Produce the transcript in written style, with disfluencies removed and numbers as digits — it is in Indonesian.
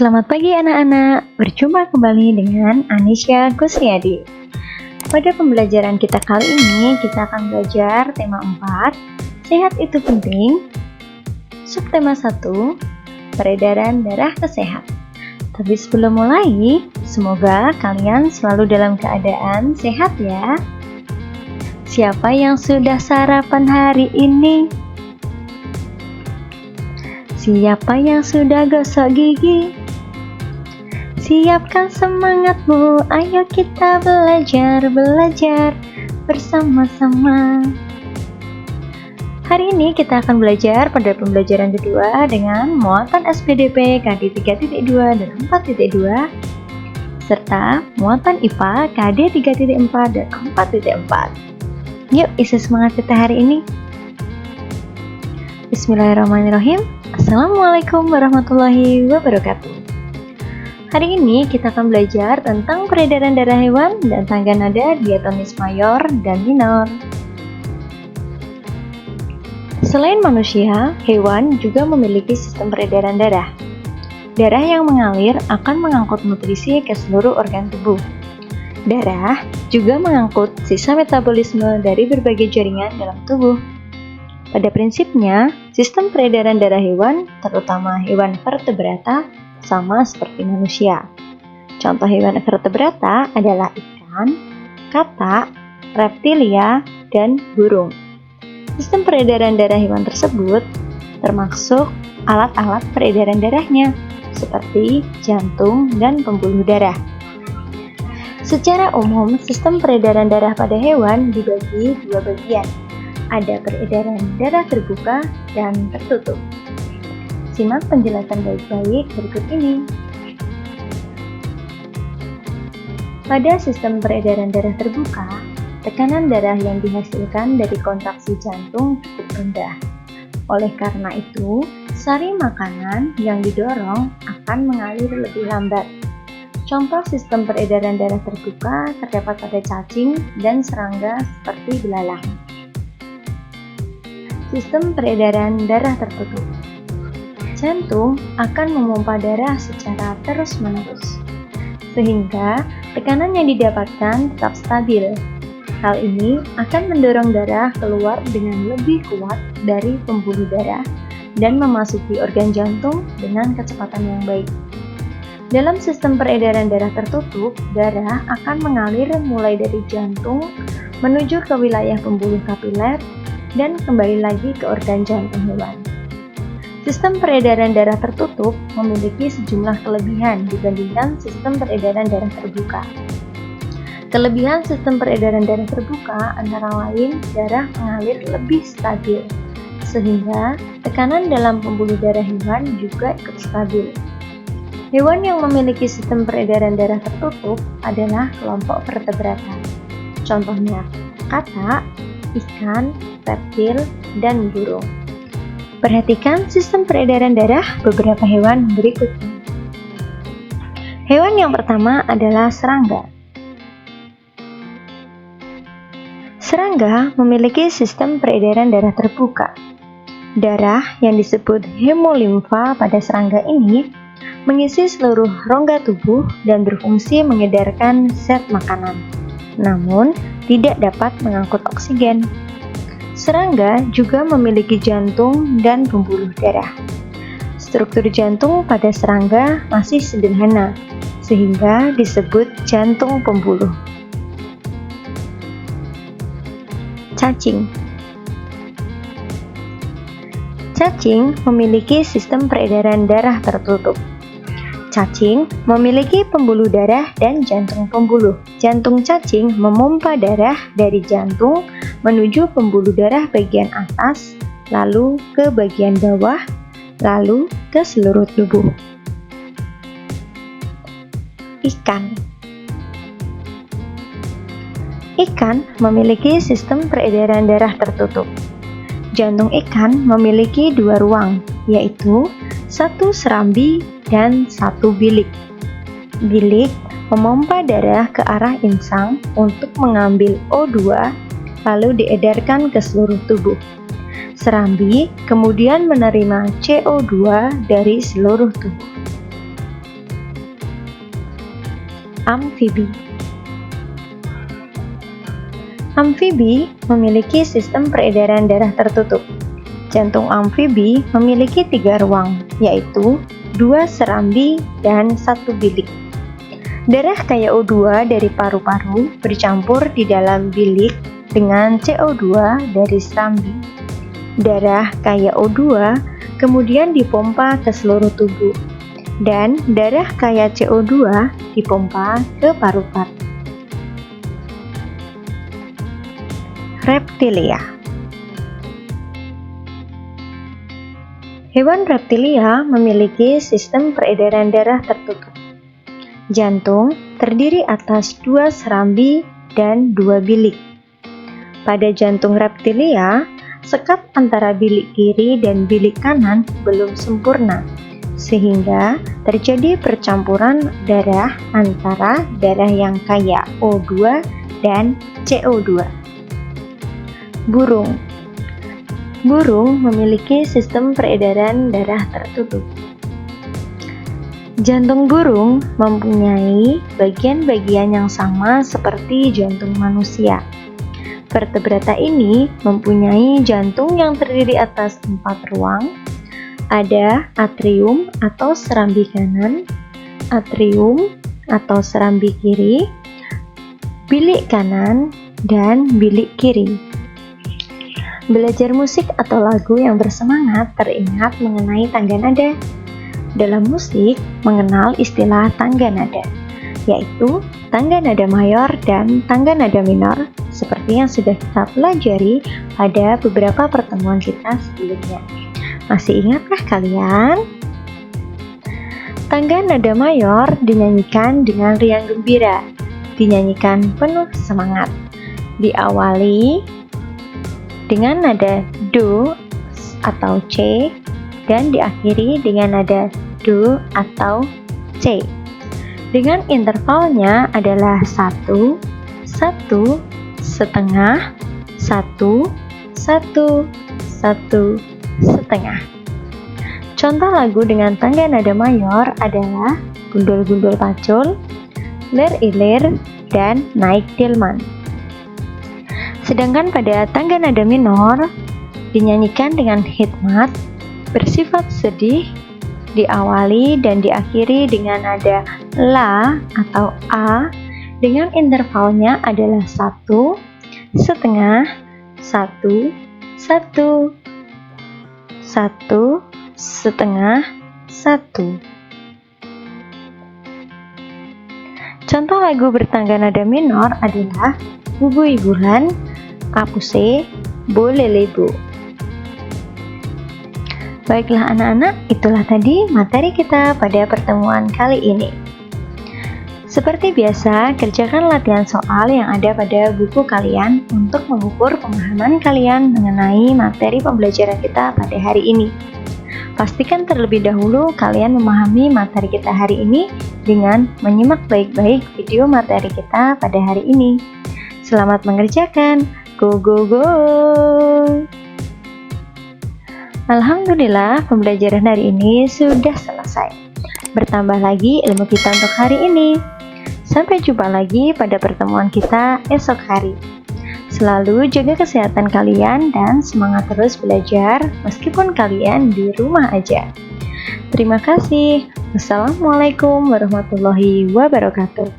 Selamat pagi anak-anak, berjumpa kembali dengan Anisya Kusniadi. Pada pembelajaran kita kali ini, kita akan belajar tema 4, Sehat itu penting. Subtema 1, Peredaran darah ke sehat. Tapi sebelum mulai, semoga kalian selalu dalam keadaan sehat ya. Siapa yang sudah sarapan hari ini? Siapa yang sudah gosok gigi? Siapkan semangatmu, ayo kita belajar bersama-sama. Hari ini kita akan belajar pada pembelajaran kedua dengan muatan SPDP KD 3.2 dan 4.2 serta muatan IPA KD 3.4 dan 4.4. Yuk isi semangat kita hari ini. Bismillahirrahmanirrahim. Assalamualaikum warahmatullahi wabarakatuh. Hari ini kita akan belajar tentang peredaran darah hewan dan tangga nada diatonis mayor dan minor. Selain manusia, hewan juga memiliki sistem peredaran darah. Darah yang mengalir akan mengangkut nutrisi ke seluruh organ tubuh. Darah juga mengangkut sisa metabolisme dari berbagai jaringan dalam tubuh. Pada prinsipnya, sistem peredaran darah hewan, terutama hewan vertebrata, sama seperti manusia. Contoh hewan vertebrata adalah ikan, katak, reptilia, dan burung. Sistem peredaran darah hewan tersebut termasuk alat-alat peredaran darahnya, seperti jantung dan pembuluh darah. Secara umum, sistem peredaran darah pada hewan dibagi dua bagian. Ada peredaran darah terbuka dan tertutup. Simak penjelasan baik-baik berikut ini. Pada sistem peredaran darah terbuka, tekanan darah yang dihasilkan dari kontraksi jantung cukup rendah. Oleh karena itu, sari makanan yang didorong akan mengalir lebih lambat. Contoh sistem peredaran darah terbuka terdapat pada cacing dan serangga seperti belalang. Sistem peredaran darah tertutup. Jantung akan memompa darah secara terus-menerus, sehingga tekanan yang didapatkan tetap stabil. Hal ini akan mendorong darah keluar dengan lebih kuat dari pembuluh darah dan memasuki organ jantung dengan kecepatan yang baik. Dalam sistem peredaran darah tertutup, darah akan mengalir mulai dari jantung menuju ke wilayah pembuluh kapiler dan kembali lagi ke organ jantung hewan. Sistem peredaran darah tertutup memiliki sejumlah kelebihan dibandingkan sistem peredaran darah terbuka. Kelebihan sistem peredaran darah terbuka antara lain darah mengalir lebih stabil, sehingga tekanan dalam pembuluh darah hewan juga ikut stabil. Hewan yang memiliki sistem peredaran darah tertutup adalah kelompok vertebrata. Contohnya katak, ikan, reptil, dan burung. Perhatikan sistem peredaran darah beberapa hewan berikutnya. Hewan yang pertama adalah serangga. Serangga memiliki sistem peredaran darah terbuka. Darah yang disebut hemolimfa pada serangga ini mengisi seluruh rongga tubuh dan berfungsi mengedarkan zat makanan, namun tidak dapat mengangkut oksigen. Serangga juga memiliki jantung dan pembuluh darah. Struktur jantung pada serangga masih sederhana, sehingga disebut jantung pembuluh. Cacing. Cacing memiliki sistem peredaran darah tertutup. Cacing memiliki pembuluh darah dan jantung pembuluh. Jantung cacing memompa darah dari jantung menuju pembuluh darah bagian atas, lalu ke bagian bawah, lalu ke seluruh tubuh. Ikan. Ikan memiliki sistem peredaran darah tertutup. Jantung ikan memiliki dua ruang, yaitu satu serambi dan satu bilik. Bilik memompa darah ke arah insang untuk mengambil O2 lalu diedarkan ke seluruh tubuh. Serambi kemudian menerima CO2 dari seluruh tubuh. amfibi. Amfibi memiliki sistem peredaran darah tertutup. Jantung amfibi memiliki 3 ruang, yaitu 2 serambi dan 1 bilik. Darah kaya O2 dari paru-paru bercampur di dalam bilik dengan CO2 dari serambi. Darah kaya O2 kemudian dipompa ke seluruh tubuh, dan darah kaya CO2 dipompa ke paru-paru. Reptilia. Hewan reptilia memiliki sistem peredaran darah tertutup. Jantung terdiri atas 2 serambi dan 2 bilik. Pada jantung reptilia, sekat antara bilik kiri dan bilik kanan belum sempurna, sehingga terjadi percampuran darah antara darah yang kaya O2 dan CO2. Burung. Burung memiliki sistem peredaran darah tertutup. Jantung burung mempunyai bagian-bagian yang sama seperti jantung manusia. Vertebrata ini mempunyai jantung yang terdiri atas 4 ruang. Ada atrium atau serambi kanan, atrium atau serambi kiri, bilik kanan, dan bilik kiri. Belajar musik atau lagu yang bersemangat teringat mengenai tangga nada. Dalam musik mengenal istilah tangga nada, yaitu tangga nada mayor dan tangga nada minor, seperti yang sudah kita pelajari pada beberapa pertemuan kita sebelumnya. Masih ingatkah kalian? Tangga nada mayor dinyanyikan dengan riang gembira, dinyanyikan penuh semangat, diawali dengan nada do atau C dan diakhiri dengan nada do atau C. Dengan intervalnya adalah 1, 1, setengah, 1, 1, 1, setengah. Contoh lagu dengan tangga nada mayor adalah Gundul-gundul pacul, Lir ilir, dan Naik delman. Sedangkan pada tangga nada minor dinyanyikan dengan hikmat, bersifat sedih, diawali dan diakhiri dengan nada la atau a, dengan intervalnya adalah 1, setengah, 1, 1, 1, setengah, 1. Contoh lagu bertangga nada minor adalah Bubui bulan, Kapuse, Bolelebu. Baiklah anak-anak, itulah tadi materi kita pada pertemuan kali ini. Seperti biasa, kerjakan latihan soal yang ada pada buku kalian untuk mengukur pemahaman kalian mengenai materi pembelajaran kita pada hari ini. Pastikan terlebih dahulu kalian memahami materi kita hari ini dengan menyimak baik-baik video materi kita pada hari ini. Selamat mengerjakan. Go, go, go! Alhamdulillah, pembelajaran hari ini sudah selesai. Bertambah lagi ilmu kita untuk hari ini. Sampai jumpa lagi pada pertemuan kita esok hari. Selalu jaga kesehatan kalian dan semangat terus belajar meskipun kalian di rumah aja. Terima kasih. Wassalamualaikum warahmatullahi wabarakatuh.